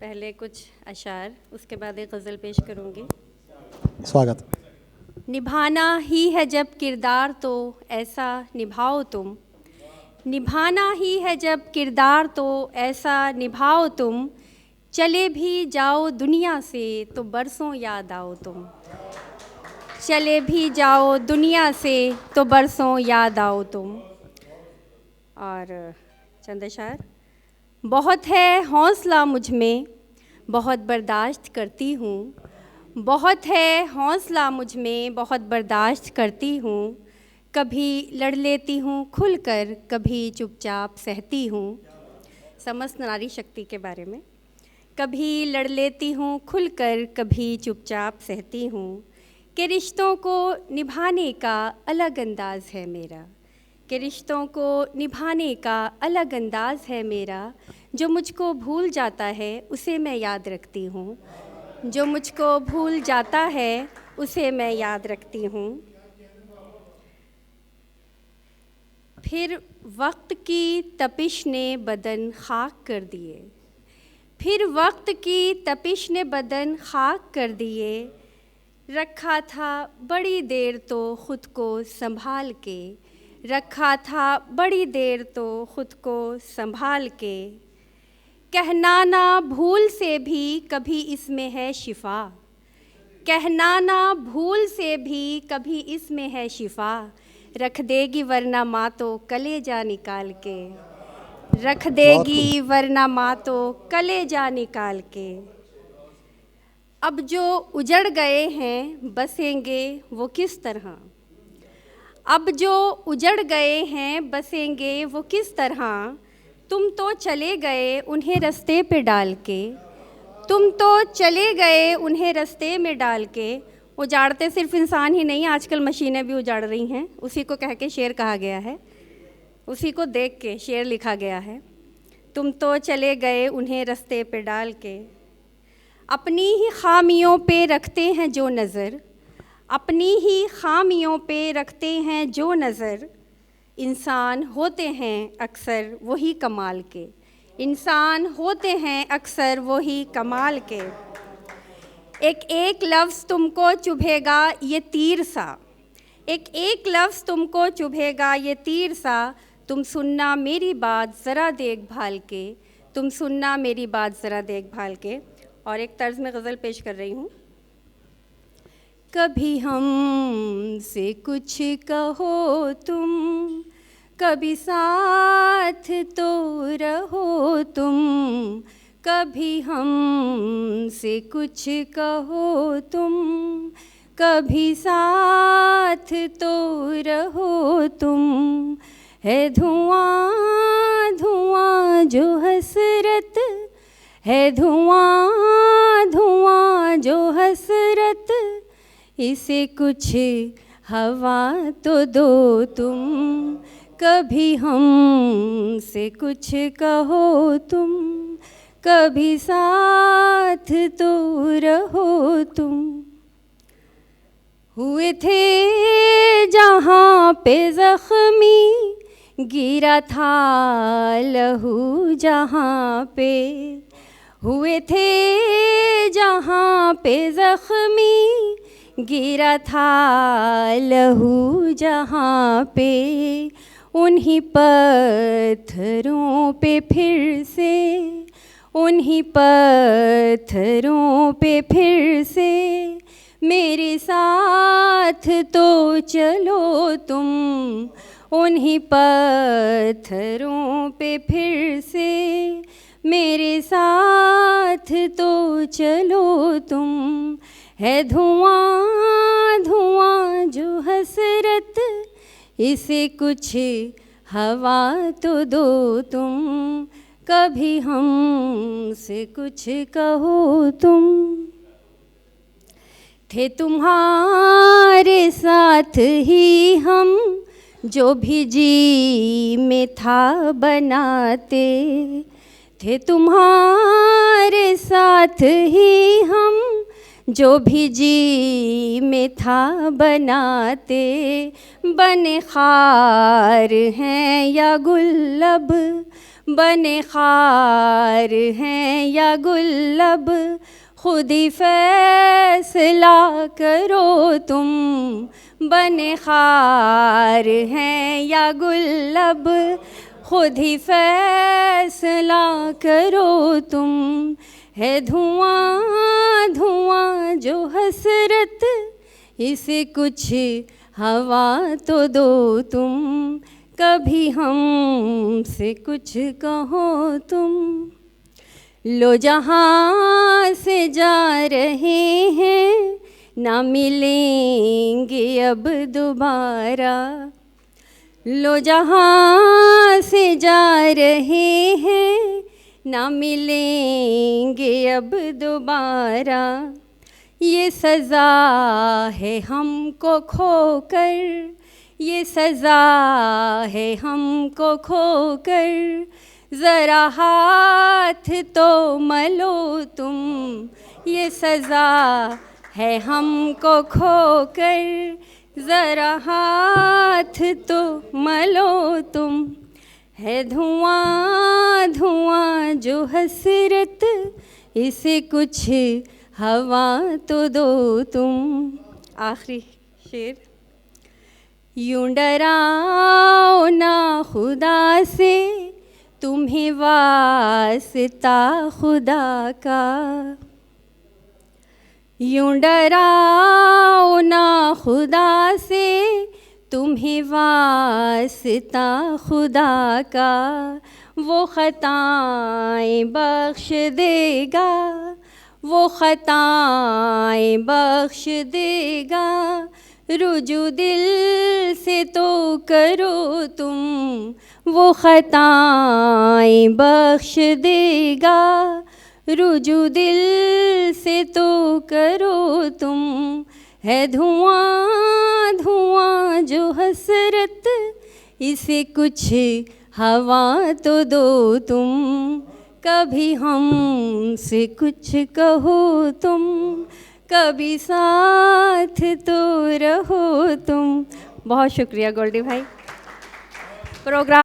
पहले कुछ अशार, उसके बाद एक गज़ल पेश करूँगी। स्वागत। निभाना ही है जब किरदार तो ऐसा निभाओ तुम, निभाना ही है जब किरदार तो ऐसा निभाओ तुम, चले भी जाओ दुनिया से तो बरसों याद आओ तुम, चले भी जाओ दुनिया से तो बरसों याद आओ तुम। और चंद अशार। बहुत है हौसला मुझ में, बहुत बर्दाश्त करती हूँ, बहुत है हौसला मुझ में, बहुत बर्दाश्त करती हूँ, कभी लड़ लेती हूँ खुलकर, कभी चुपचाप सहती हूँ। समस्त नारी शक्ति के बारे में। कभी लड़ लेती हूँ खुलकर, कभी चुपचाप सहती हूँ, कि रिश्तों को निभाने का अलग अंदाज़ है मेरा, कि रिश्तों को निभाने का अलग अंदाज़ है मेरा, जो मुझको भूल जाता है उसे मैं याद रखती हूँ, जो मुझको भूल जाता है उसे मैं याद रखती हूँ। फिर वक्त की तपिश ने बदन खाक कर दिए, फिर वक्त की तपिश ने बदन खाक कर दिए, रखा था बड़ी देर तो ख़ुद को संभाल के, रखा था बड़ी देर तो ख़ुद को संभाल के, कहना ना भूल से भी कभी इसमें है शिफा, कहना ना भूल से भी कभी इसमें है शिफा, रख देगी वरना माँ तो कलेजा निकाल के, रख देगी वरना माँ तो कलेजा निकाल के। अब जो उजड़ गए हैं बसेंगे वो किस तरह, अब जो उजड़ गए हैं बसेंगे वो किस तरह, तुम तो चले गए उन्हें रास्ते पे डाल के, तुम तो चले गए उन्हें रास्ते में डाल के। उजाड़ते सिर्फ इंसान ही नहीं, आजकल मशीनें भी उजाड़ रही हैं। उसी को कह के शेर कहा गया है, उसी को देख के शेर लिखा गया है। तुम तो चले गए उन्हें रास्ते पे डाल के, अपनी ही खामियों पे रखते हैं जो नज़र, अपनी ही खामियों पे रखते हैं जो नज़र, इंसान होते हैं अक्सर वही कमाल के, इंसान होते हैं अक्सर वही कमाल के। एक एक लफ्ज़ तुमको चुभेगा ये तीर सा, एक एक लफ्ज़ तुमको चुभेगा ये तीर सा, तुम सुनना मेरी बात ज़रा देखभाल के, तुम सुनना मेरी बात ज़रा देखभाल के। और एक तर्ज़ में गज़ल पेश कर रही हूँ। कभी हमसे कुछ कहो तुम, कभी साथ तो रहो तुम, कभी हमसे कुछ कहो तुम, कभी साथ तो रहो तुम, है धुआं धुआं जो हसरत, है धुआं धुआं जो हसरत, इसे कुछ हवा तो दो तुम, कभी हमसे कुछ कहो तुम, कभी साथ तो रहो तुम। हुए थे जहाँ पे ज़ख्मी, गिरा था लहू जहाँ पे, हुए थे जहाँ पे ज़ख्मी, गिरा था लहू जहाँ पे, उन्हीं पत्थरों पे फिर से, उन्हीं पत्थरों पे फिर से, मेरे साथ तो चलो तुम, उन्हीं पत्थरों पे फिर से, मेरे साथ तो चलो तुम, है धुआं धुआं जो हसरत, इसे कुछ हवा तो दो तुम, कभी हमसे कुछ कहो तुम। थे तुम्हारे साथ ही हम, जो भी जी में था बनाते, थे तुम्हारे साथ ही हम, जो भी जी में था बनाते, बने खार हैं या गुल्लब, बने खार हैं या गुल्लब, खुद ही फैसला करो तुम। बने खार हैं या गुल्लब, खुद ही फैसला करो तुम। है धुआं धुआं जो हसरत, इसे कुछ हवा तो दो तुम। कभी हमसे कुछ कहो तुम। लो जहाँ से जा रहे हैं, ना मिलेंगे अब दोबारा। लो जहाँ से जा रहे हैं, ना मिलेंगे अब दोबारा। ये सज़ा है हमको खोकर, ये सज़ा है हमको खोकर। ज़रा हाथ तो मलो तुम। ये सज़ा है हमको खोकर, ज़रा हाथ तो मलो तुम। है धुआं धुआं जो हसरत, इसे कुछ हवा तो दो तुम। आखिरी शेर। यूं डराओ ना खुदा से, तुम्हें वास्ता खुदा का। यूं डराओ ना खुदा से, तुम्हें वास्ता खुदा का। वो ख़ताएं बख्श देगा, वो ख़ताएं बख्श देगा। रुजू दिल से तो करो तुम, वो ख़ताएं बख्श देगा। रुजू दिल से तो करो तुम। है धुआं धुआं जो हसरत, इसे कुछ हवा तो दो तुम। कभी हमसे कुछ कहो तुम, कभी साथ तो रहो तुम। बहुत शुक्रिया गोल्डी भाई। प्रोग्राम